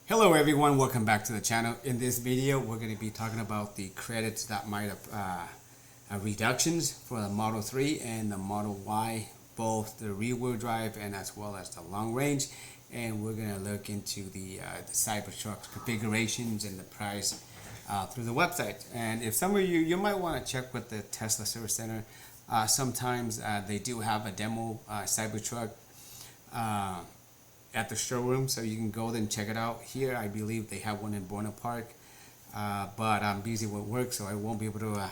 Hello everyone, welcome back to the channel. In this video we're going to be talking about the credits that might have reductions for the Model 3 and the Model Y, both the rear wheel drive and as well as the long range. And we're going to look into the Cybertruck configurations and the price through the website. And if some of you might want to check with the Tesla Service Center. Sometimes they do have a demo Cybertruck at the showroom, so you can go there and check it out. Here I believe they have one in Buena Park, but I'm busy with work, so I won't be able to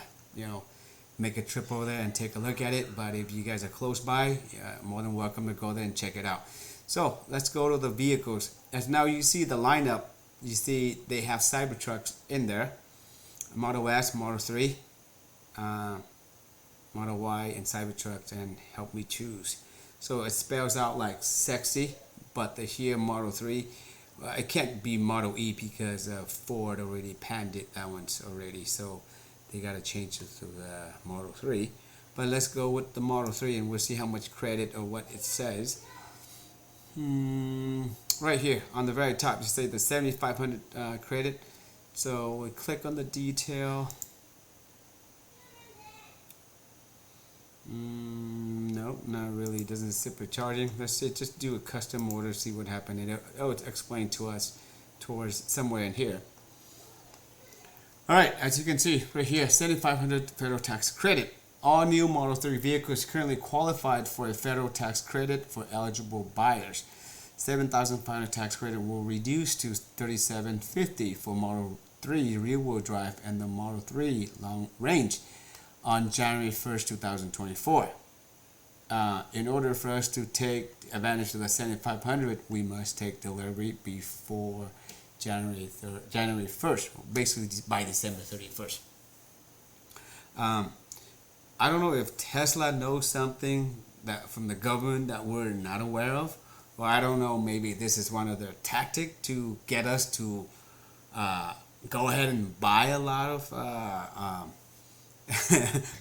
make a trip over there and take a look at it. But if you guys are close by, more than welcome to go there and check it out. So let's go to the vehicles. As now you see the lineup, you see they have Cybertrucks in there: Model S, Model 3, Model Y, and Cybertrucks, and help me choose. So it spells out like sexy, but the here Model 3, it can't be Model E because Ford already panned it that once already, so they got to change it to the Model 3. But let's go with the Model 3 and we'll see how much credit or what it says. Right here on the very top, you say the 7,500 credit. So we click on the detail. Nope, not really. It doesn't super charging. Let's just do a custom order, see what happened. It'll explain to us towards somewhere in here. Alright, as you can see right here, 7,500 federal tax credit. All new Model 3 vehicles currently qualified for a federal tax credit for eligible buyers. 7,500 tax credit will reduce to $3,750 for Model 3 rear-wheel drive and the Model 3 long range on January 1st, 2024. In order for us to take advantage of the 7,500, we must take delivery before January 1st, basically by December 31st. I don't know if Tesla knows something that from the government that we're not aware of, or I don't know, maybe this is one of their tactics to get us to go ahead and buy a lot of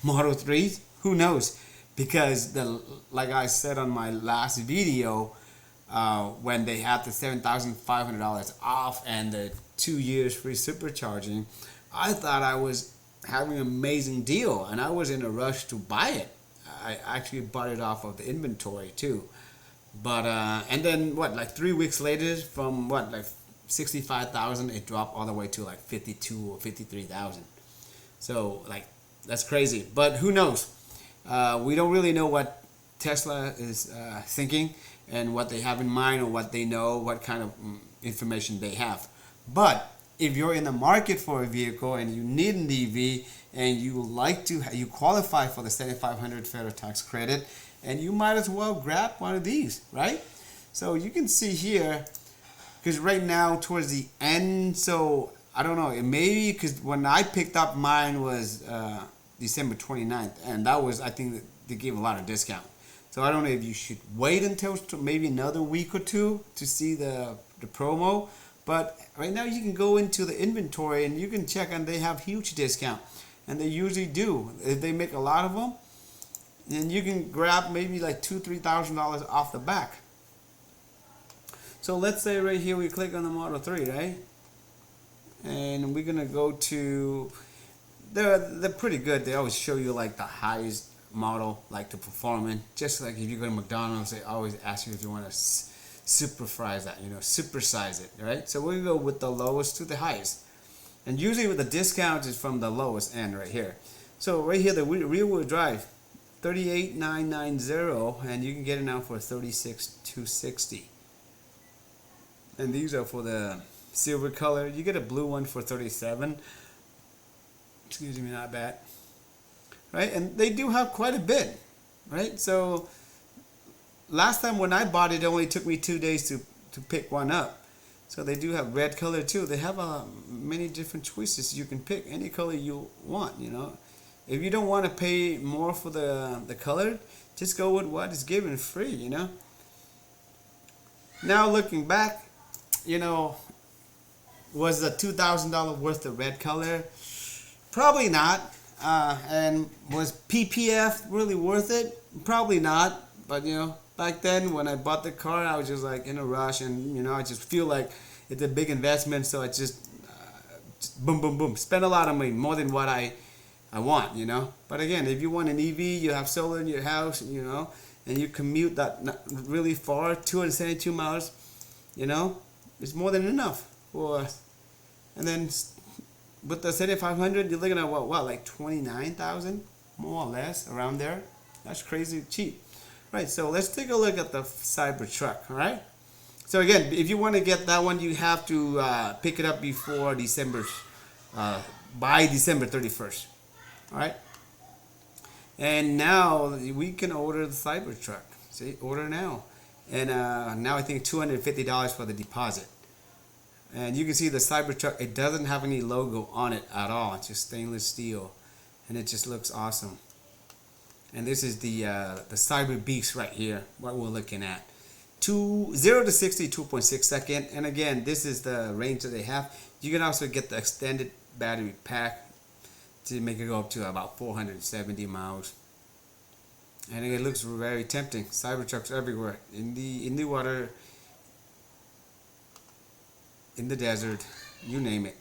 Model 3s. Who knows? Because like I said on my last video, when they had the $7,500 off and the 2 years free supercharging, I thought I was having an amazing deal and I was in a rush to buy it. I actually bought it off of the inventory too. But and then what, like 3 weeks later, from what, like 65,000, it dropped all the way to like 52 or 53,000. So like, that's crazy. But who knows? We don't really know what Tesla is thinking and what they have in mind or what they know, what kind of information they have. But if you're in the market for a vehicle and you need an EV and you qualify for the 7,500 federal tax credit, and you might as well grab one of these, right? So you can see here, because right now towards the end, so I don't know, it maybe because when I picked up mine was December 29th, and that was, I think they gave a lot of discount. So I don't know if you should wait until maybe another week or two to see the promo. But right now you can go into the inventory and you can check, and they have huge discount, and they usually do. If they make a lot of them, then you can grab maybe like $2,000-3,000 off the back. So let's say right here we click on the Model 3, right? And we're gonna go to, they're pretty good. They always show you like the highest model, like the performance. Just like if you go to McDonald's, they always ask you if you want to supersize that, supersize it, right? So we're gonna go with the lowest to the highest, and usually with the discount is from the lowest end right here. So right here, the rear-wheel drive, 38,990, and you can get it now for 36,260. And these are for the silver color. You get a blue one for 37. Excuse me, not bad. Right? And they do have quite a bit, right? So last time when I bought it, it only took me 2 days to pick one up. So they do have red color too. They have many different choices. You can pick any color you want, If you don't want to pay more for the color, just go with what is given free, Now looking back, was the $2,000 worth of red color? Probably not. And was PPF really worth it? Probably not. But back then when I bought the car, I was just like in a rush, and I just feel like it's a big investment, so it's just boom, boom, boom. Spend a lot of money, more than what I want, you know. But again, if you want an EV, you have solar in your house, you know, and you commute that not really far, 272 miles, you know, it's more than enough for. And then with the 7500, you're looking at what, like 29,000, more or less, around there. That's crazy cheap, right? So let's take a look at the Cybertruck, all right? So again, if you want to get that one, you have to pick it up before by December 31st. All right. And now we can order the Cybertruck. See, order now. And now I think $250 for the deposit. And you can see the Cybertruck, it doesn't have any logo on it at all. It's just stainless steel. And it just looks awesome. And this is the Cyber Beast right here, what we're looking at. 0 to 60, 2.6 seconds. And again, this is the range that they have. You can also get the extended battery pack to make it go up to about 470 miles. And it looks very tempting. Cybertrucks everywhere, in the water, in the desert, you name it.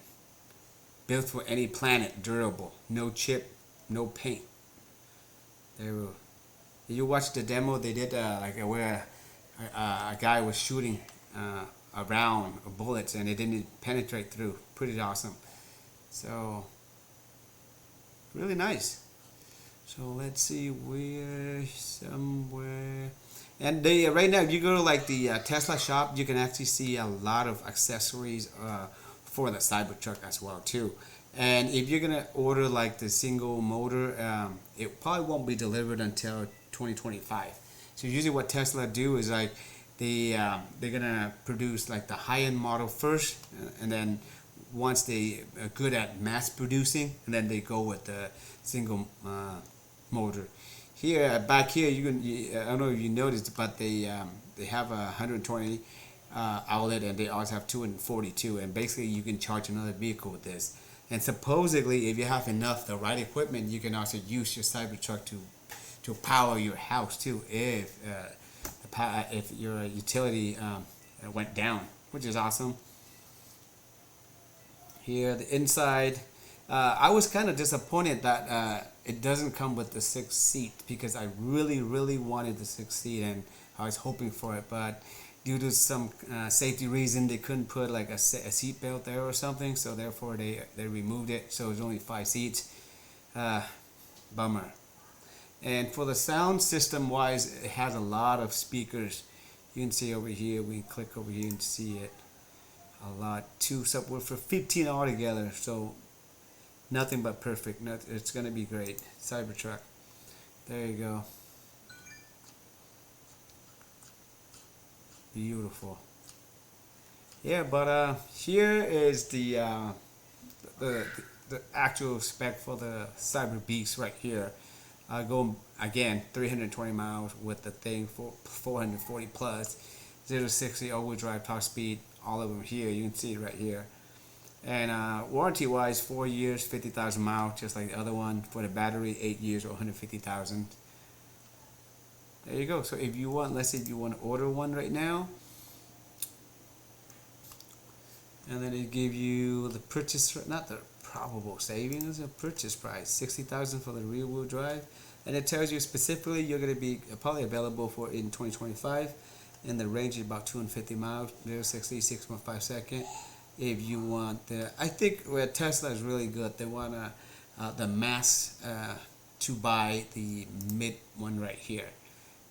Built for any planet, durable, no chip, no paint. You watch the demo they did, like where a guy was shooting a round of bullets and it didn't penetrate through. Pretty awesome. So really nice. So let's see, where somewhere. And they right now, if you go to like the Tesla shop, you can actually see a lot of accessories for the Cybertruck as well too. And if you're gonna order like the single motor, it probably won't be delivered until 2025. So usually what Tesla do is like they're gonna produce like the high-end model first, and then once they are good at mass producing, and then they go with the single motor. Here, back here, I don't know if you noticed, but they have a 120 outlet, and they also have 242, and basically you can charge another vehicle with this. And supposedly, if you have enough the right equipment, you can also use your Cybertruck to power your house too, if your utility went down, which is awesome. Here, the inside, I was kind of disappointed that it doesn't come with the 6th seat, because I really wanted the 6th seat, and I was hoping for it, but due to some safety reason, they couldn't put like a seat belt there or something, so therefore they removed it, so it's only 5 seats. Bummer. And for the sound system wise, it has a lot of speakers. You can see over here, we can click over here and see it. A lot. 2 subwoofers, 15 altogether, so nothing but perfect. It's going to be great. Cybertruck. There you go. Beautiful. Yeah, but here is the actual spec for the Cyber Beast right here. Go again 320 miles with the thing for 440 plus, 0 to 60 all-wheel drive, top speed, all of them here. You can see it right here. And warranty wise, 4 years, 50,000 miles, just like the other one. For the battery, 8 years or 150,000. There you go. So if you want, let's say if you want to order one right now, and then it give you the purchase, not the probable savings, a purchase price, 60,000 for the rear wheel drive, and it tells you specifically you're going to be probably available for in 2025, and the range is about 250 miles, 0 to 60, 6.5 seconds. If you want the, I think where Tesla is really good, they want the mass to buy the mid one right here,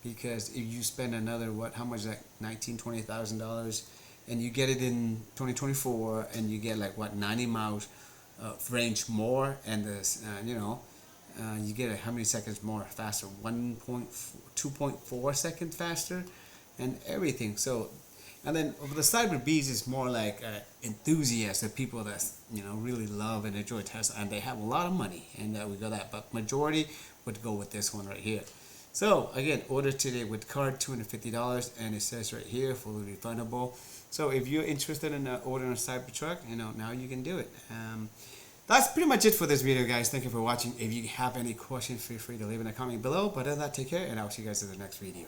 because if you spend another how much is that, $19,000-$20,000, and you get it in 2024, and you get like 90 miles range more, and this you get how many seconds more faster, 2.4 seconds faster, and everything. So, and then the Cyber Beast is more like enthusiasts, the people that really love and enjoy Tesla, and they have a lot of money, and we got that. But majority would go with this one right here. So again, order today with card, $250, and it says right here, fully refundable. So if you're interested in ordering a Cybertruck, now you can do it. That's pretty much it for this video, guys. Thank you for watching. If you have any questions, feel free to leave in a comment below. But other than that, take care, and I'll see you guys in the next video.